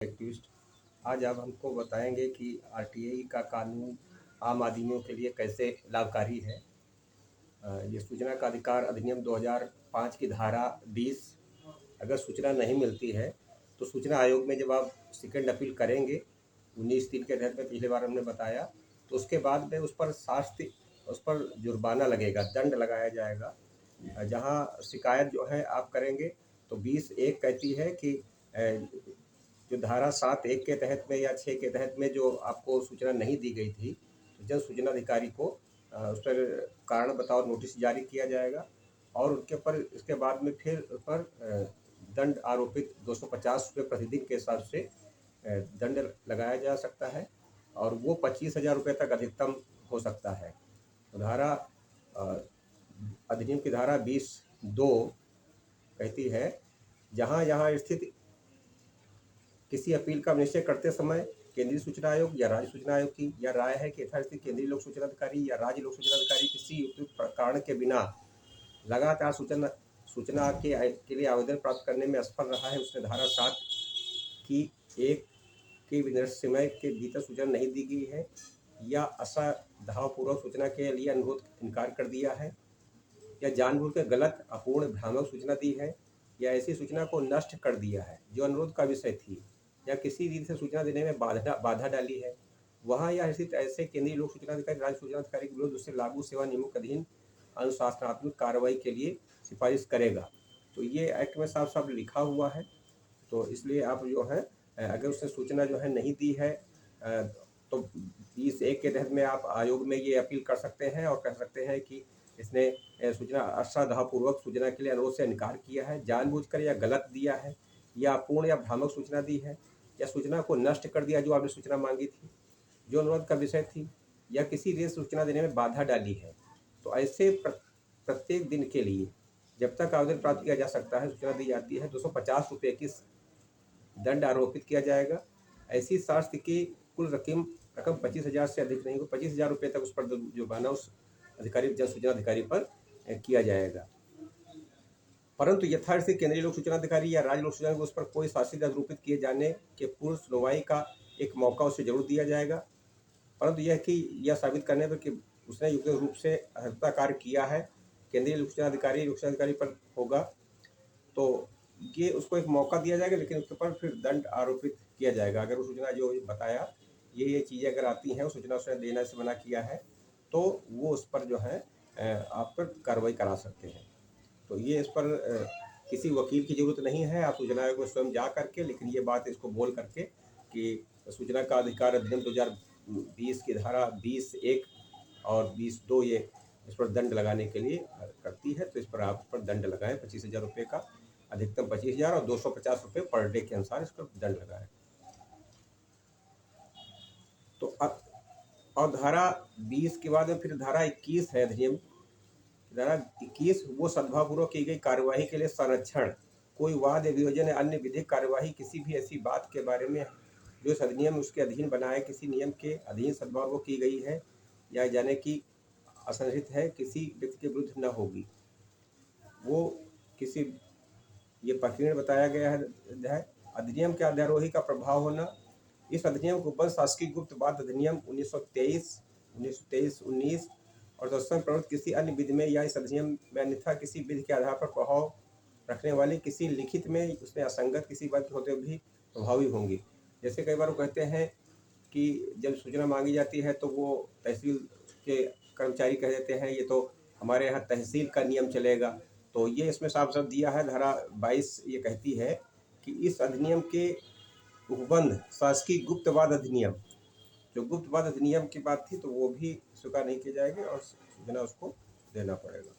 Activist आज आप हमको बताएंगे कि आरटीआई का कानून आम आदमियों के लिए कैसे लाभकारी है। ये सूचना का अधिकार अधिनियम 2005 की धारा 20, अगर सूचना नहीं मिलती है तो सूचना आयोग में जब आप सेकेंड अपील करेंगे 19(3) के तहत में पिछले बार हमने बताया, तो उसके बाद में उस पर शास्ति, उस पर जुर्माना लगेगा, दंड लगाया जाएगा। जहाँ शिकायत जो है आप करेंगे तो 20(1) कहती है कि जो धारा 7(1) के तहत में या 6 के तहत में जो आपको सूचना नहीं दी गई थी, तो जन सूचना अधिकारी को उस पर कारण बताओ नोटिस जारी किया जाएगा और उनके ऊपर इसके बाद में फिर उस पर दंड आरोपित 250 रुपये प्रतिदिन के हिसाब से दंड लगाया जा सकता है और वो 25,000 रुपये तक अधिकतम हो सकता है। तो धारा अधिनियम की धारा 20(2) कहती है, जहाँ स्थित किसी अपील का निश्चय करते समय केंद्रीय सूचना आयोग या राज्य सूचना आयोग की यह राय है कि यथास्थित केंद्रीय लोक सूचना अधिकारी या राज्य लोक सूचना अधिकारी किसी उपयुक्त कारण के बिना लगातार सूचना के लिए आवेदन प्राप्त करने में असफल रहा है, उसने धारा 7 की 1 के निर्दिष्ट समय के भीतर सूचना नहीं दी गई है या असावधानपूर्वक सूचना के लिए अनुरोध इनकार कर दिया है या जानबूझकर गलत, अपूर्ण, भ्रामक सूचना दी है या ऐसी सूचना को नष्ट कर दिया है जो अनुरोध का विषय थी या किसी रीति से सूचना देने में बाधा डाली है, वहाँ या स्थित ऐसे केंद्रीय लोक सूचना अधिकारी, राज्य सूचना अधिकारी के विरुद्ध उससे लागू सेवा नियमों के अधीन अनुशासनात्मक कार्रवाई के लिए सिफारिश करेगा। तो ये एक्ट में साफ साफ लिखा हुआ है। तो इसलिए आप जो है अगर उसने सूचना जो है नहीं दी है तो 20(1) के तहत में आप आयोग में ये अपील कर सकते हैं और कह सकते हैं कि इसने सूचना असावधानपूर्वक सूचना के लिए अनुरोध से इनकार किया है, जानबूझकर या गलत दिया है या अपूर्ण या भ्रामक सूचना दी है या सूचना को नष्ट कर दिया जो आपने सूचना मांगी थी, जो अनुरोध का विषय थी, या किसी रीति सूचना देने में बाधा डाली है। तो ऐसे प्रत्येक दिन के लिए जब तक आवेदन प्राप्त किया जा सकता है, सूचना दी जाती है, 250 रुपये की दंड आरोपित किया जाएगा। ऐसी शास्ति की कुल रकम 25,000 से अधिक नहीं हो, 25,000 रुपये तक उस पर जुर्माना उस अधिकारी, जन सूचना अधिकारी पर किया जाएगा। परंतु यथास्थित केंद्रीय लोक सूचना अधिकारी या राज्य लोक सूचना उस पर कोई शास्ति आरोपित किए जाने के पूर्व सुनवाई का एक मौका उसे जरूर दिया जाएगा, परंतु यह साबित करने पर कि उसने युक्त रूप से अर्हता कार्य किया है, केंद्रीय लोक सूचना अधिकारी पर होगा, तो ये उसको एक मौका दिया जाएगा, लेकिन उसके पर फिर दंड आरोपित किया जाएगा। अगर वो सूचना जो बताया ये चीज़ें अगर आती हैं, सूचना उसने देने से मना किया है, तो वो उस पर जो है आप पर कार्रवाई करा सकते हैं। तो ये इस पर किसी वकील की ज़रूरत नहीं है, आप सूचना आयोग में स्वयं जा करके, लेकिन ये बात इसको बोल करके कि सूचना का अधिकार अधिनियम 2020 की धारा 20(1) और 20(2) ये इस पर दंड लगाने के लिए करती है, तो इस पर आप पर दंड लगाएं 25,000 रुपये का, अधिकतम 25,000 और 250 रुपये पर डे के अनुसार इस पर दंड लगाएं। तो और धारा 20 के बाद में फिर धारा 21 है अधिनियम। धारा 21 वो सद्भावपूर्वक की गई कार्यवाही के लिए संरक्षण, कोई वाद या वियोजन या अन्य विधिक कार्यवाही किसी भी ऐसी बात के बारे में जो इस अधिनियम उसके अधीन बनाए किसी नियम के अधीन सद्भावपूर्वक की गई है या जाने की असंरक्षित है, किसी व्यक्ति के विरुद्ध न होगी। वो किसी ये प्रकीर्ण बताया गया है। अधिनियम के अध्यारोही का प्रभाव होना, इस अधिनियम को वन शासकीय गुप्त वाद अधिनियम 1923, 19 और तत्सम प्रवृत्त किसी अन्य विधि में या इस अधिनियम में अन्यथा किसी विधि के आधार पर प्रभाव रखने वाली किसी लिखित में उसमें असंगत किसी बात के होते भी प्रभावी होंगी। जैसे कई बार वो कहते हैं कि जब सूचना मांगी जाती है तो वो तहसील के कर्मचारी कह देते हैं ये तो हमारे यहाँ तहसील का नियम चलेगा, तो ये इसमें साफ साफ दिया है। धारा 22 ये कहती है कि इस अधिनियम के उपबंध शासकीय गुप्तवाद अधिनियम, जो गुप्तवाद अधिनियम की बात थी, तो वो भी स्वीकार नहीं किए जाएंगे और सूचना उसको देना पड़ेगा।